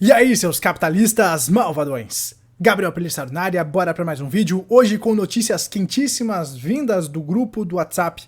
E aí, seus capitalistas malvadões? Gabriel Pelissaro na área, bora para mais um vídeo, hoje com notícias quentíssimas vindas do grupo do WhatsApp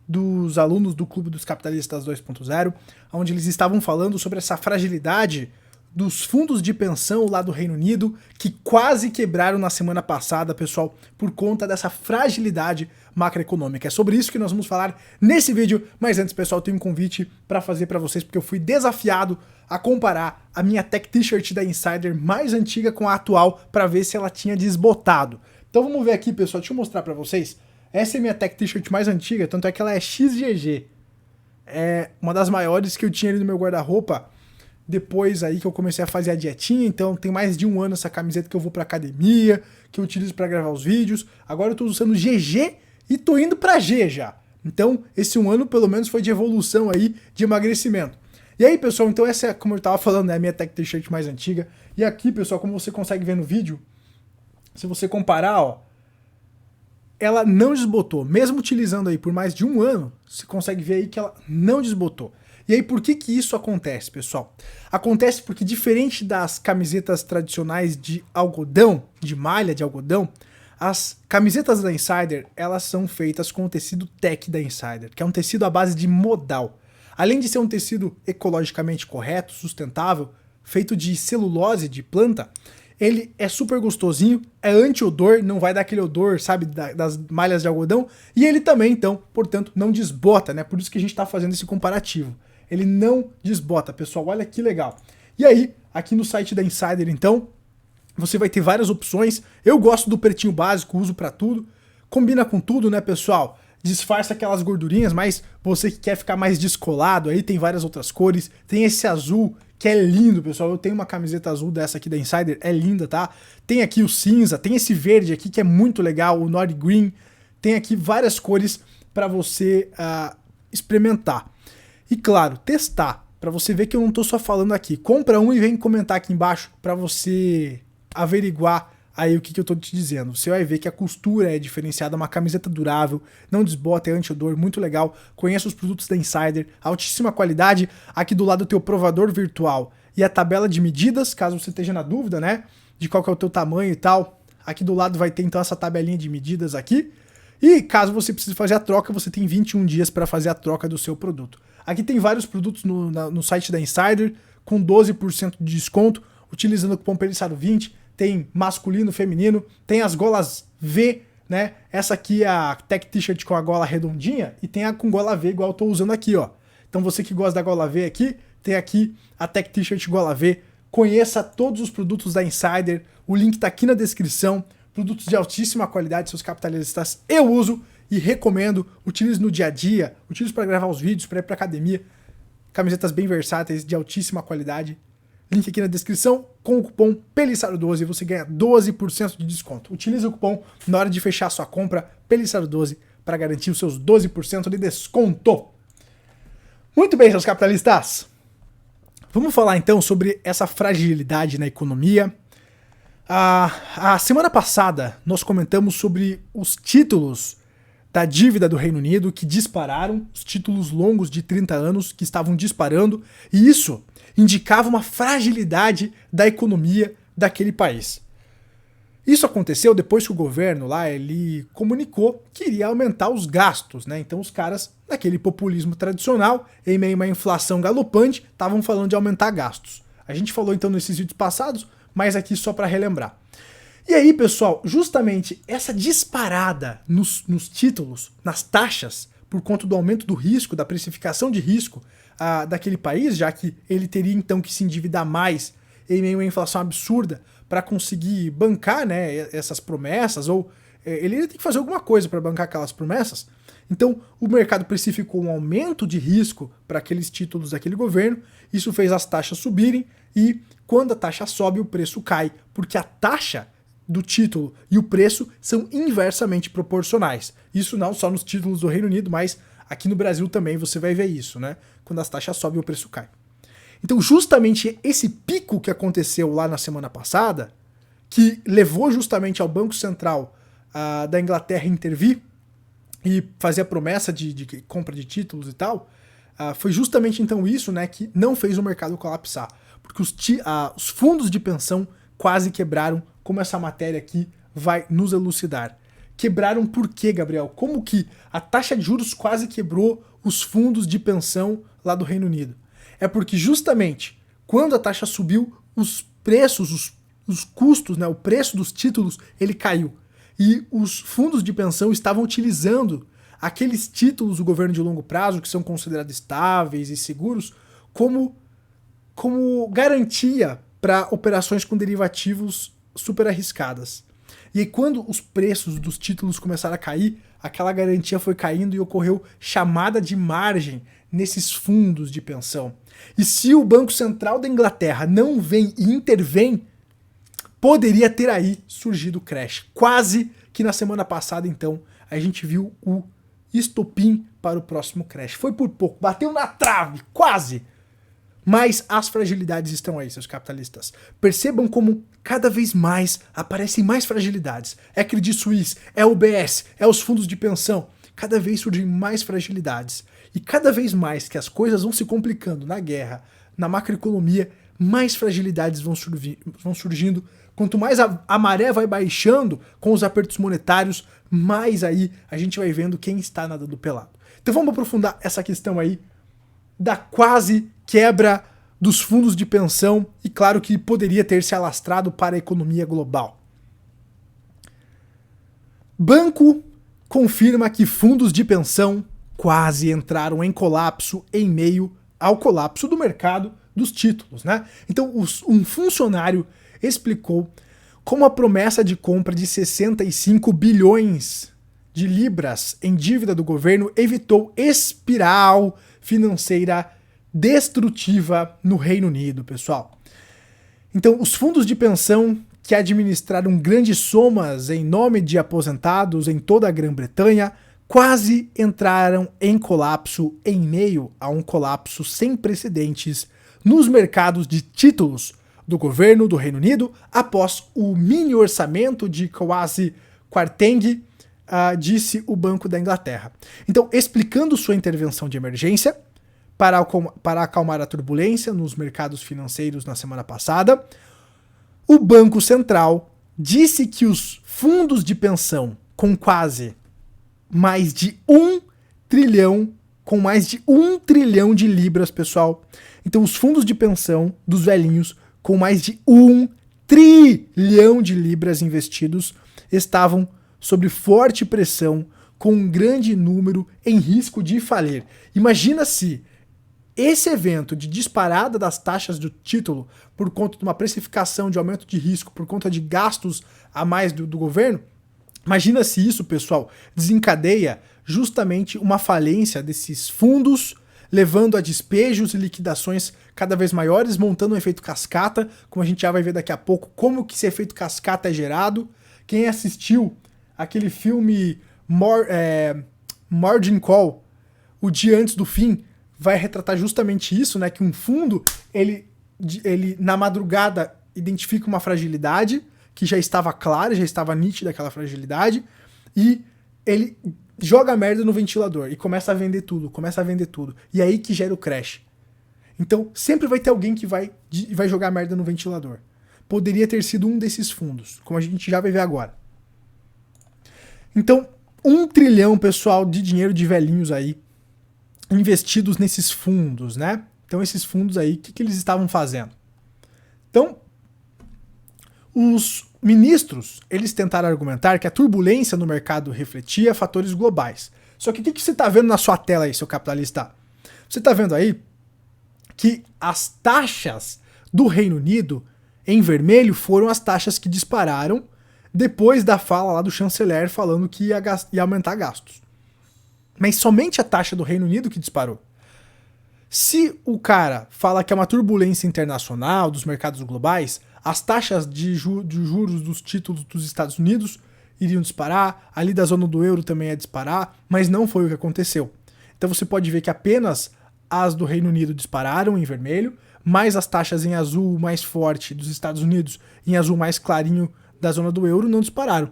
dos alunos do Clube dos Capitalistas 2.0, onde eles estavam falando sobre essa fragilidade dos fundos de pensão lá do Reino Unido, que quase quebraram na semana passada, pessoal, por conta dessa fragilidade macroeconômica. É sobre isso que nós vamos falar nesse vídeo, mas antes, pessoal, tenho um convite para fazer para vocês, porque eu fui desafiado a comparar a minha Tech T-shirt da Insider mais antiga com a atual, para ver se ela tinha desbotado. Então vamos ver aqui, pessoal, deixa eu mostrar para vocês. Essa é a minha Tech T-shirt mais antiga, tanto é que ela é XGG. É uma das maiores que eu tinha ali no meu guarda-roupa, depois aí que eu comecei a fazer a dietinha. Então tem mais de um ano essa camiseta que eu vou pra academia, que eu utilizo pra gravar os vídeos. Agora eu tô usando GG e tô indo pra G já. Então esse um ano pelo menos foi de evolução aí, de emagrecimento. E aí, pessoal, então essa é, como eu tava falando, é a minha Tech T-shirt mais antiga. E aqui, pessoal, como você consegue ver no vídeo, se você comparar, ó, ela não desbotou. Mesmo utilizando aí por mais de um ano, você consegue ver aí que ela não desbotou. E aí, por que isso acontece, pessoal? Acontece porque, diferente das camisetas tradicionais de algodão, de malha de algodão, as camisetas da Insider, elas são feitas com o tecido Tech da Insider, que é um tecido à base de modal. Além de ser um tecido ecologicamente correto, sustentável, feito de celulose de planta, ele é super gostosinho, é anti-odor, não vai dar aquele odor, sabe, das malhas de algodão, e ele também, então, portanto, não desbota, né? Por isso que a gente está fazendo esse comparativo. Ele não desbota, pessoal, olha que legal. E aí, aqui no site da Insider, então, você vai ter várias opções. Eu gosto do pretinho básico, uso para tudo. Combina com tudo, né, pessoal? Disfarça aquelas gordurinhas, mas você que quer ficar mais descolado, aí tem várias outras cores. Tem esse azul, que é lindo, pessoal. Eu tenho uma camiseta azul dessa aqui da Insider, é linda, tá? Tem aqui o cinza, tem esse verde aqui, que é muito legal, o Nord Green. Tem aqui várias cores para você experimentar. E claro, testar, para você ver que eu não tô só falando aqui. Compra um e vem comentar aqui embaixo para você averiguar aí o que eu tô te dizendo. Você vai ver que a costura é diferenciada, uma camiseta durável, não desbota, é anti-odor, muito legal. Conheça os produtos da Insider, altíssima qualidade. Aqui do lado tem o provador virtual e a tabela de medidas, caso você esteja na dúvida, né, de qual que é o teu tamanho e tal. Aqui do lado vai ter então essa tabelinha de medidas aqui. E caso você precise fazer a troca, você tem 21 dias para fazer a troca do seu produto. Aqui tem vários produtos no site da Insider com 12% de desconto, utilizando o cupom PELISSARO20. Tem masculino, feminino, tem as golas V, né? Essa aqui é a Tech T-shirt com a gola redondinha e tem a com gola V igual eu tô usando aqui, ó. Então você que gosta da gola V aqui, tem aqui a Tech T-shirt gola V. Conheça todos os produtos da Insider, o link tá aqui na descrição. Produtos de altíssima qualidade, seus capitalistas, eu uso e recomendo. Utilize no dia a dia, utilize para gravar os vídeos, para ir para academia. Camisetas bem versáteis, de altíssima qualidade. Link aqui na descrição, com o cupom PELISSARO12 você ganha 12% de desconto. Utilize o cupom na hora de fechar a sua compra, PELISSARO12, para garantir os seus 12% de desconto. Muito bem, seus capitalistas. Vamos falar então sobre essa fragilidade na economia. A semana passada nós comentamos sobre os títulos da dívida do Reino Unido que dispararam, os títulos longos de 30 anos que estavam disparando, e isso indicava uma fragilidade da economia daquele país. Isso aconteceu depois que o governo lá ele comunicou que iria aumentar os gastos, né? Então os caras, naquele populismo tradicional, em meio a uma inflação galopante, estavam falando de aumentar gastos. A gente falou então nesses vídeos passados, mas aqui só para relembrar. E aí, pessoal, justamente essa disparada nos títulos, nas taxas, por conta do aumento do risco, da precificação de risco daquele país, já que ele teria então que se endividar mais em meio a uma inflação absurda para conseguir bancar, né, essas promessas, ou ele ia ter que fazer alguma coisa para bancar aquelas promessas. Então o mercado precificou um aumento de risco para aqueles títulos daquele governo, isso fez as taxas subirem, e quando a taxa sobe o preço cai, porque a taxa do título e o preço são inversamente proporcionais. Isso não só nos títulos do Reino Unido, mas aqui no Brasil também você vai ver isso, né? Quando as taxas sobem, o preço cai. Então, justamente esse pico que aconteceu lá na semana passada, que levou justamente ao Banco Central da Inglaterra intervir e fazer a promessa de compra de títulos e tal, foi justamente então isso, né, que não fez o mercado colapsar. porque os fundos de pensão quase quebraram, como essa matéria aqui vai nos elucidar. Quebraram por quê, Gabriel? Como que a taxa de juros quase quebrou os fundos de pensão lá do Reino Unido? É porque justamente quando a taxa subiu, os preços, os custos, né, o preço dos títulos, ele caiu. E os fundos de pensão estavam utilizando aqueles títulos do governo de longo prazo, que são considerados estáveis e seguros, como garantia para operações com derivativos super arriscadas. E aí, quando os preços dos títulos começaram a cair, aquela garantia foi caindo e ocorreu chamada de margem nesses fundos de pensão. E se o Banco Central da Inglaterra não vem e intervém, poderia ter aí surgido o crash. Quase que na semana passada, então, a gente viu o estopim para o próximo crash. Foi por pouco, bateu na trave, quase! Mas as fragilidades estão aí, seus capitalistas. Percebam como cada vez mais aparecem mais fragilidades. É Credit Suisse, é o UBS, é os fundos de pensão. Cada vez surgem mais fragilidades. E cada vez mais que as coisas vão se complicando na guerra, na macroeconomia, mais fragilidades vão surgindo. Quanto mais a maré vai baixando com os apertos monetários, mais aí a gente vai vendo quem está nadando pelado. Então vamos aprofundar essa questão aí da quase quebra dos fundos de pensão e claro que poderia ter se alastrado para a economia global. Banco confirma que fundos de pensão quase entraram em colapso em meio ao colapso do mercado dos títulos, né? Então, um funcionário explicou como a promessa de compra de 65 bilhões de libras em dívida do governo evitou espiral financeira destrutiva no Reino Unido, pessoal. Então, os fundos de pensão que administraram grandes somas em nome de aposentados em toda a Grã-Bretanha quase entraram em colapso em meio a um colapso sem precedentes nos mercados de títulos do governo do Reino Unido após o mini orçamento de Kwasi Kwarteng, disse o Banco da Inglaterra. Então, explicando sua intervenção de emergência para acalmar a turbulência nos mercados financeiros na semana passada, o Banco Central disse que os fundos de pensão com mais de 1 trilhão de libras, pessoal. Então, os fundos de pensão dos velhinhos com mais de 1 trilhão de libras investidos estavam sob forte pressão, com um grande número em risco de falir. Imagina se esse evento de disparada das taxas do título por conta de uma precificação de aumento de risco, por conta de gastos a mais do governo, imagina se isso, pessoal, desencadeia justamente uma falência desses fundos, levando a despejos e liquidações cada vez maiores, montando um efeito cascata, como a gente já vai ver daqui a pouco, como que esse efeito cascata é gerado. Quem assistiu aquele filme Margin Call, O Dia Antes do Fim, vai retratar justamente isso, né? Que um fundo, ele na madrugada identifica uma fragilidade que já estava clara, já estava nítida aquela fragilidade, e ele joga a merda no ventilador e começa a vender tudo. E é aí que gera o crash. Então, sempre vai ter alguém que vai jogar a merda no ventilador. Poderia ter sido um desses fundos, como a gente já vai ver agora. Então, 1 trilhão, pessoal, de dinheiro de velhinhos aí, investidos nesses fundos, né? Então, esses fundos aí, o que eles estavam fazendo? Então, os ministros, eles tentaram argumentar que a turbulência no mercado refletia fatores globais. Só que o que você está vendo na sua tela aí, seu capitalista? Você está vendo aí que as taxas do Reino Unido, em vermelho, foram as taxas que dispararam depois da fala lá do chanceler falando que ia aumentar gastos. Mas somente a taxa do Reino Unido que disparou. Se o cara fala que é uma turbulência internacional dos mercados globais, as taxas de juros dos títulos dos Estados Unidos iriam disparar, ali da zona do euro também ia disparar, mas não foi o que aconteceu. Então você pode ver que apenas as do Reino Unido dispararam em vermelho, mas as taxas em azul mais forte dos Estados Unidos, em azul mais clarinho da zona do euro, não dispararam.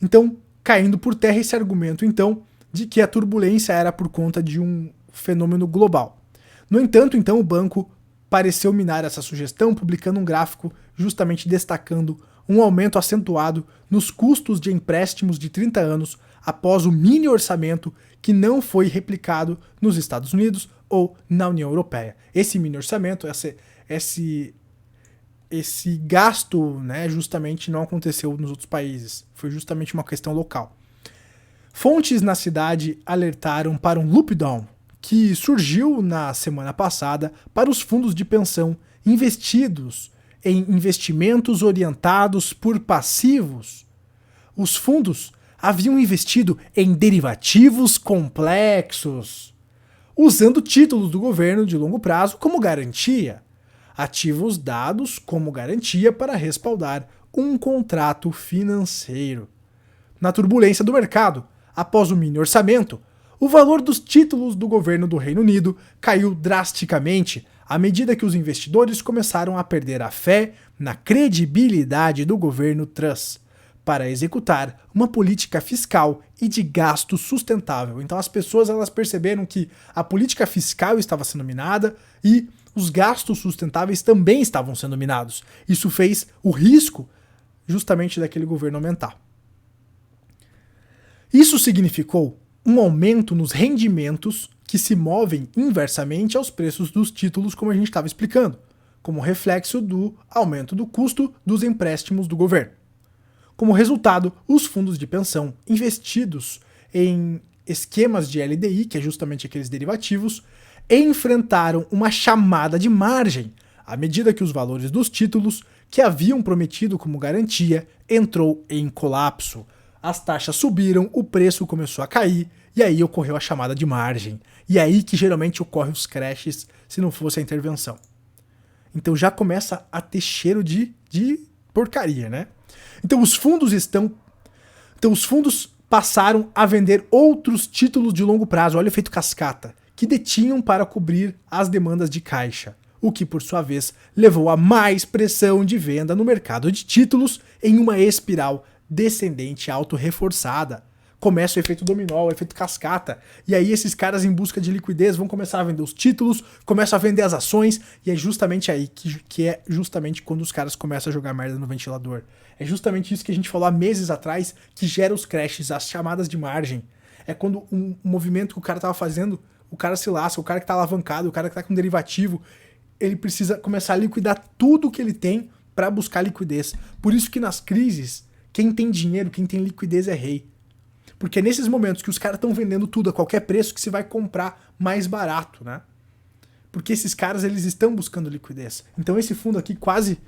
Então, caindo por terra esse argumento, então, de que a turbulência era por conta de um fenômeno global. No entanto, então, o banco pareceu minar essa sugestão, publicando um gráfico justamente destacando um aumento acentuado nos custos de empréstimos de 30 anos após o mini orçamento que não foi replicado nos Estados Unidos ou na União Europeia. Esse mini orçamento, esse gasto, né, justamente não aconteceu nos outros países, foi justamente uma questão local. Fontes na cidade alertaram para um loop down que surgiu na semana passada para os fundos de pensão investidos em investimentos orientados por passivos. Os fundos haviam investido em derivativos complexos, usando títulos do governo de longo prazo como garantia, ativos dados como garantia para respaldar um contrato financeiro. Na turbulência do mercado, após o mini orçamento, o valor dos títulos do governo do Reino Unido caiu drasticamente à medida que os investidores começaram a perder a fé na credibilidade do governo Truss para executar uma política fiscal e de gasto sustentável. Então as pessoas elas perceberam que a política fiscal estava sendo minada e os gastos sustentáveis também estavam sendo minados. Isso fez o risco justamente daquele governo aumentar. Isso significou um aumento nos rendimentos que se movem inversamente aos preços dos títulos, como a gente estava explicando, como reflexo do aumento do custo dos empréstimos do governo. Como resultado, os fundos de pensão investidos em esquemas de LDI, que é justamente aqueles derivativos, enfrentaram uma chamada de margem à medida que os valores dos títulos que haviam prometido como garantia entrou em colapso. As taxas subiram, o preço começou a cair e aí ocorreu a chamada de margem. E aí que geralmente ocorre os crashes se não fosse a intervenção. Então já começa a ter cheiro de porcaria, né? Então os fundos passaram a vender outros títulos de longo prazo, olha o efeito cascata, que detinham para cobrir as demandas de caixa, o que por sua vez levou a mais pressão de venda no mercado de títulos em uma espiral descendente auto-reforçada. Começa o efeito dominó, o efeito cascata, e aí esses caras em busca de liquidez vão começar a vender os títulos, começam a vender as ações, e é justamente aí que é justamente quando os caras começam a jogar merda no ventilador. É justamente isso que a gente falou há meses atrás, que gera os crashes, as chamadas de margem. É quando um movimento que o cara tava fazendo, o cara se lasca, o cara que tá alavancado, o cara que tá com derivativo, ele precisa começar a liquidar tudo que ele tem para buscar liquidez. Por isso que nas crises, quem tem dinheiro, quem tem liquidez é rei. Porque é nesses momentos que os caras estão vendendo tudo a qualquer preço que se vai comprar mais barato, né? Porque esses caras, eles estão buscando liquidez. Então esse fundo aqui quase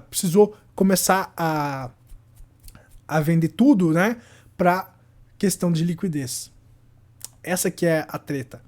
precisou começar a vender tudo, né? Pra questão de liquidez. Essa que é a treta.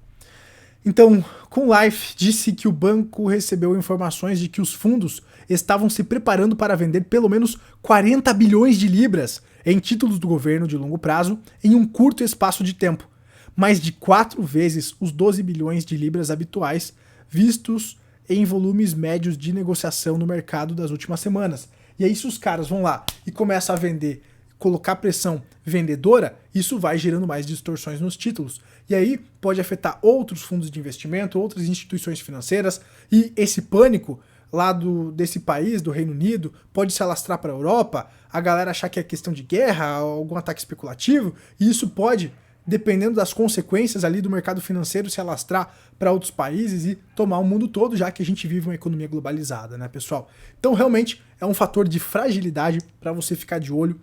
Então, com Life disse que o banco recebeu informações de que os fundos estavam se preparando para vender pelo menos 40 bilhões de libras em títulos do governo de longo prazo em um curto espaço de tempo, mais de 4 vezes os 12 bilhões de libras habituais vistos em volumes médios de negociação no mercado das últimas semanas. E aí se os caras vão lá e começam a vender, colocar pressão vendedora, isso vai gerando mais distorções nos títulos. E aí pode afetar outros fundos de investimento, outras instituições financeiras, e esse pânico lá desse país, do Reino Unido, pode se alastrar para a Europa, a galera achar que é questão de guerra, algum ataque especulativo, e isso pode, dependendo das consequências ali do mercado financeiro, se alastrar para outros países e tomar o mundo todo, já que a gente vive uma economia globalizada, né, pessoal? Então, realmente, é um fator de fragilidade para você ficar de olho.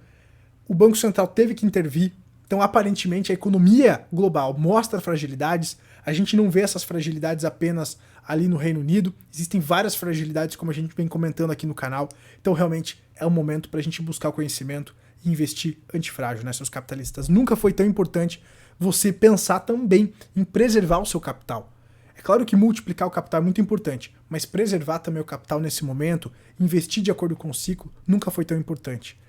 O Banco Central teve que intervir, então, aparentemente, a economia global mostra fragilidades. A gente não vê essas fragilidades apenas ali no Reino Unido. Existem várias fragilidades, como a gente vem comentando aqui no canal. Então, realmente, é um momento para a gente buscar o conhecimento e investir antifrágil, né, seus capitalistas? Nunca foi tão importante você pensar também em preservar o seu capital. É claro que multiplicar o capital é muito importante, mas preservar também o capital nesse momento, investir de acordo com o ciclo, nunca foi tão importante.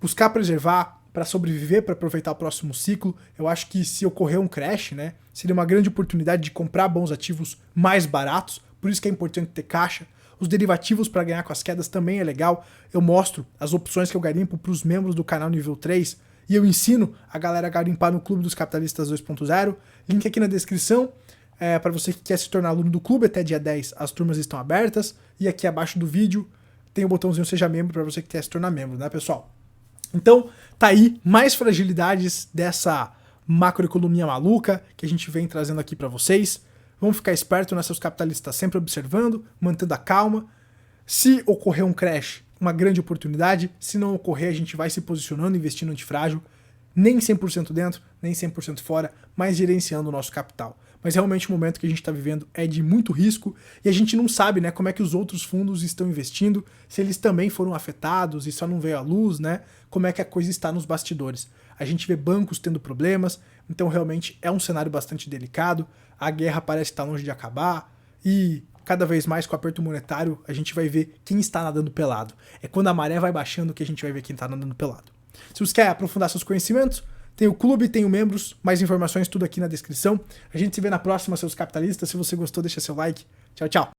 Buscar preservar para sobreviver, para aproveitar o próximo ciclo, eu acho que se ocorrer um crash, né, seria uma grande oportunidade de comprar bons ativos mais baratos, por isso que é importante ter caixa. Os derivativos para ganhar com as quedas também é legal. Eu mostro as opções que eu garimpo para os membros do canal nível 3 e eu ensino a galera a garimpar no Clube dos Capitalistas 2.0. Link aqui na descrição. Para você que quer se tornar aluno do clube, até dia 10 as turmas estão abertas. E aqui abaixo do vídeo tem o botãozinho Seja Membro para você que quer se tornar membro, né, pessoal? Então, tá aí mais fragilidades dessa macroeconomia maluca que a gente vem trazendo aqui para vocês. Vamos ficar esperto, né, seus capitalistas, sempre observando, mantendo a calma. Se ocorrer um crash, uma grande oportunidade. Se não ocorrer, a gente vai se posicionando, investindo antifrágil, nem 100% dentro, nem 100% fora, mas gerenciando o nosso capital. Mas realmente o momento que a gente está vivendo é de muito risco e a gente não sabe, né, como é que os outros fundos estão investindo, se eles também foram afetados e só não veio à luz, né, como é que a coisa está nos bastidores. A gente vê bancos tendo problemas, então realmente é um cenário bastante delicado, a guerra parece estar longe de acabar e cada vez mais com o aperto monetário a gente vai ver quem está nadando pelado. É quando a maré vai baixando que a gente vai ver quem está nadando pelado. Se você quer aprofundar seus conhecimentos, tem o clube, tem o membros, mais informações tudo aqui na descrição. A gente se vê na próxima, seus capitalistas. Se você gostou, deixa seu like. Tchau, tchau.